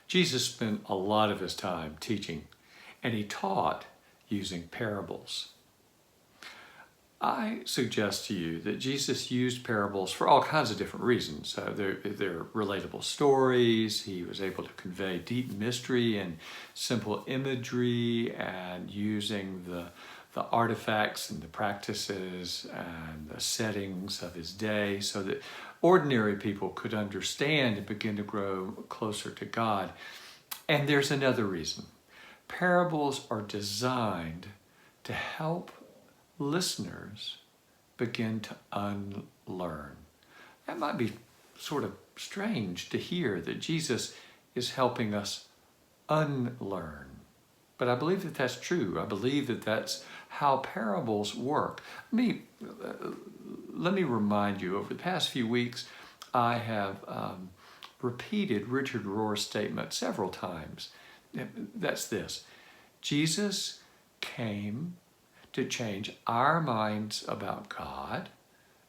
Jesus spent a lot of his time teaching, and he taught using parables. I suggest to you that Jesus used parables for all kinds of different reasons. They're relatable stories. He was able to convey deep mystery and simple imagery, and using the artifacts and the practices and the settings of his day so that ordinary people could understand and begin to grow closer to God. And there's another reason. Parables are designed to help listeners begin to unlearn. That might be sort of strange to hear that Jesus is helping us unlearn. But I believe that that's true. I believe that that's how parables work. Let me remind you, over the past few weeks, I have repeated Richard Rohr's statement several times. That's this: Jesus came to change our minds about God,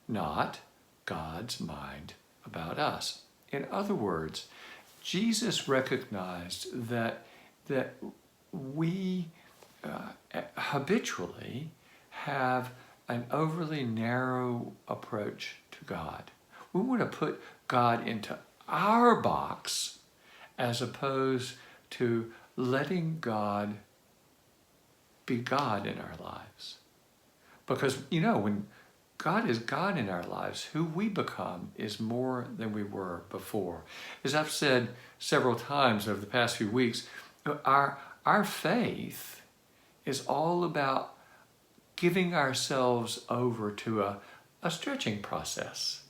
not God's mind about us. In other words, Jesus recognized that we habitually have an overly narrow approach to God. We want to put God into our box as opposed to letting God be God in our lives. Because, when God is God in our lives, who we become is more than we were before. As I've said several times over the past few weeks, our faith is all about giving ourselves over to a stretching process,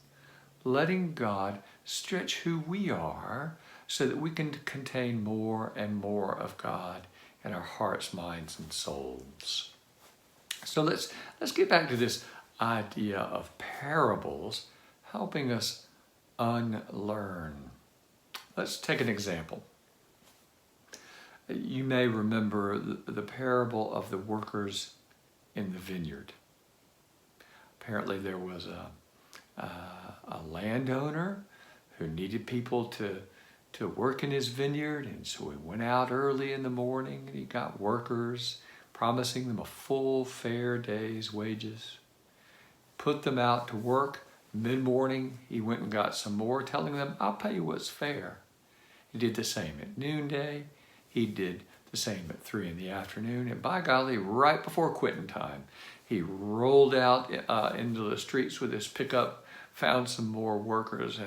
letting God stretch who we are so that we can contain more and more of God in our hearts, minds, and souls. So let's get back to this idea of parables helping us unlearn. Let's take an example. You may remember the parable of the workers in the vineyard. Apparently there was a landowner who needed people to work in his vineyard, and so he went out early in the morning and he got workers, promising them a full, fair day's wages. Put them out to work. Mid-morning, he went and got some more, telling them, "I'll pay you what's fair." He did the same at noonday. He did the same at 3 in the afternoon. And by golly, right before quitting time, he rolled out into the streets with his pickup, found some more workers,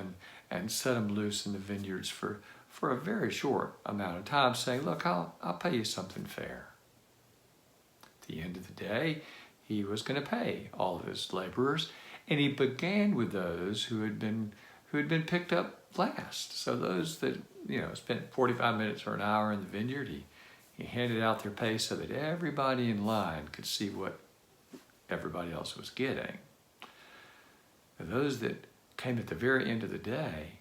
and set them loose in the vineyards for a very short amount of time, saying, "Look, I'll pay you something fair." At the end of the day, he was going to pay all of his laborers, and he began with those who had been picked up last. So those that spent 45 minutes or an hour in the vineyard, he handed out their pay so that everybody in line could see what everybody else was getting. And those that came at the very end of the day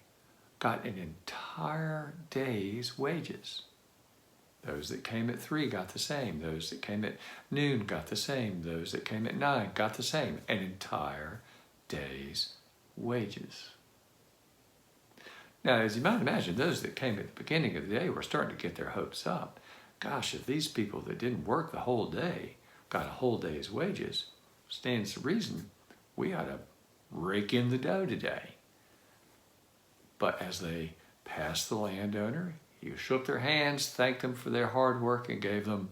got an entire day's wages. Those that came at 3 got the same. Those that came at noon got the same. Those that came at 9 got the same. An entire day's wages. Now, as you might imagine, those that came at the beginning of the day were starting to get their hopes up. Gosh, if these people that didn't work the whole day got a whole day's wages, stands to reason we ought to rake in the dough today. But as they passed the landowner, he shook their hands, thanked them for their hard work, and gave them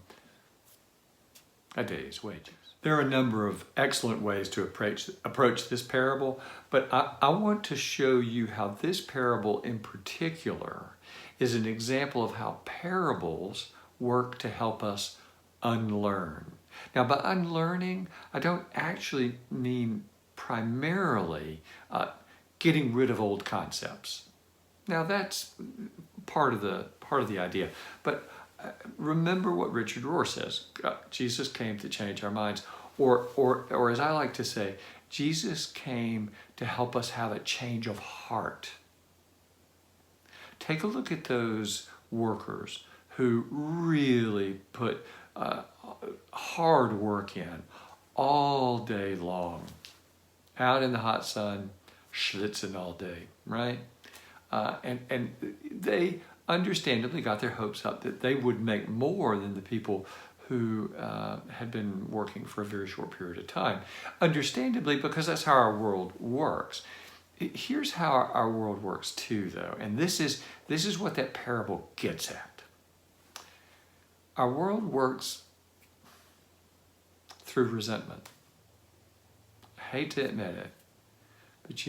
a day's wages. There are a number of excellent ways to approach this parable, but I want to show you how this parable in particular is an example of how parables work to help us unlearn. Now, by unlearning, I don't actually mean primarily getting rid of old concepts. Now, that's part of the idea, but remember what Richard Rohr says. Jesus came to change our minds, or as I like to say, Jesus came to help us have a change of heart. Take a look at those workers who really put hard work in all day long, out in the hot sun, schlitzing all day, right? And they understandably got their hopes up that they would make more than the people who had been working for a very short period of time. Understandably, because that's how our world works. Here's how our world works too, though, and this is what that parable gets at. Our world works through resentment. I hate to admit it, but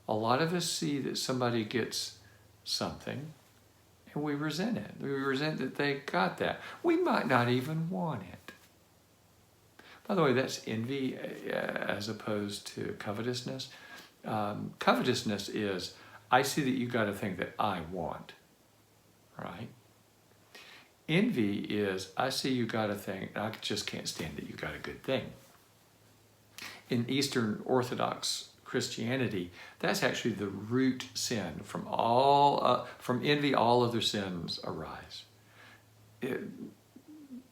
a lot of us see that somebody gets something and we resent it. We resent that they got that. We might not even want it. By the way, that's envy as opposed to covetousness. Covetousness is, I see that you got a thing that I want, right? Envy is, I see you got a thing, and I just can't stand that you got a good thing. In Eastern Orthodox Christianity, that's actually the root sin. From envy, all other sins arise.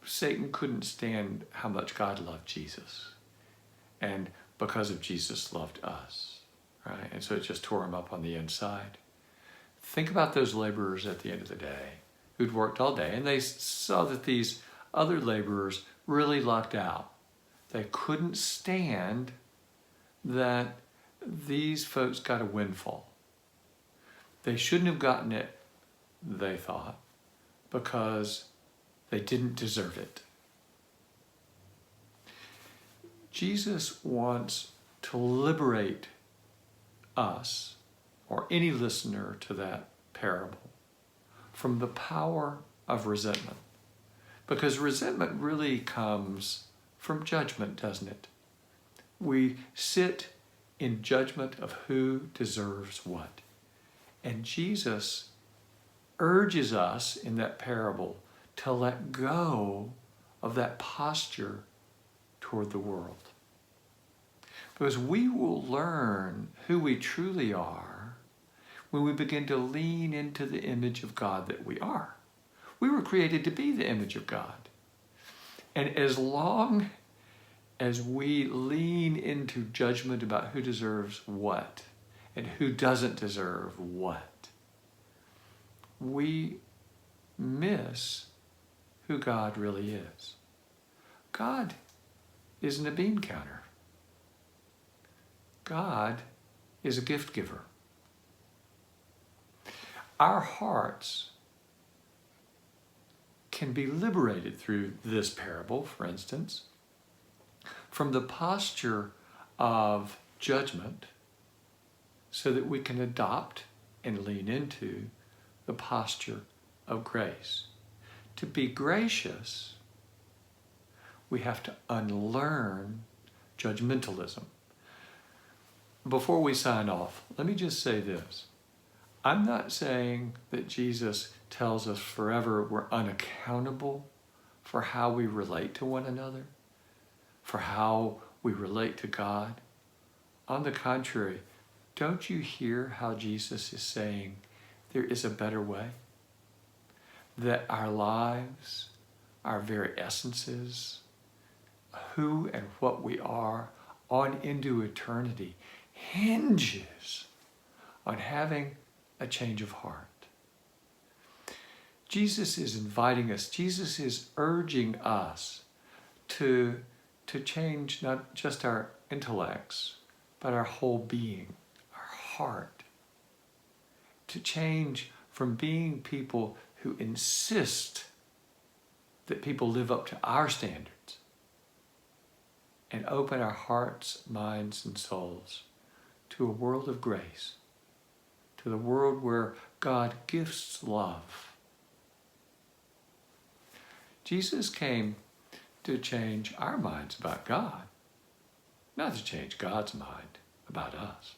Satan couldn't stand how much God loved Jesus, and because of Jesus loved us, right? And so it just tore him up on the inside. Think about those laborers at the end of the day who'd worked all day, and they saw that these other laborers really lucked out. They couldn't stand that these folks got a windfall. They shouldn't have gotten it, they thought, because they didn't deserve it. Jesus wants to liberate us, or any listener to that parable, from the power of resentment. Because resentment really comes from judgment, doesn't it? We sit in judgment of who deserves what. And Jesus urges us in that parable to let go of that posture toward the world. Because we will learn who we truly are when we begin to lean into the image of God that we are. We were created to be the image of God. And as long as we lean into judgment about who deserves what and who doesn't deserve what, we miss who God really is. God isn't a bean counter. God is a gift giver. Our hearts can be liberated through this parable, for instance, from the posture of judgment so that we can adopt and lean into the posture of grace. To be gracious, we have to unlearn judgmentalism. Before we sign off, let me just say this. I'm not saying that Jesus tells us forever we're unaccountable for how we relate to one another, for how we relate to God. On the contrary, don't you hear how Jesus is saying there is a better way? That our lives, our very essences, who and what we are on into eternity hinges on having a change of heart. Jesus is inviting us, Jesus is urging us to change not just our intellects, but our whole being, our heart. To change from being people who insist that people live up to our standards and open our hearts, minds, and souls to a world of grace, to the world where God gifts love. Jesus came to change our minds about God, not to change God's mind about us.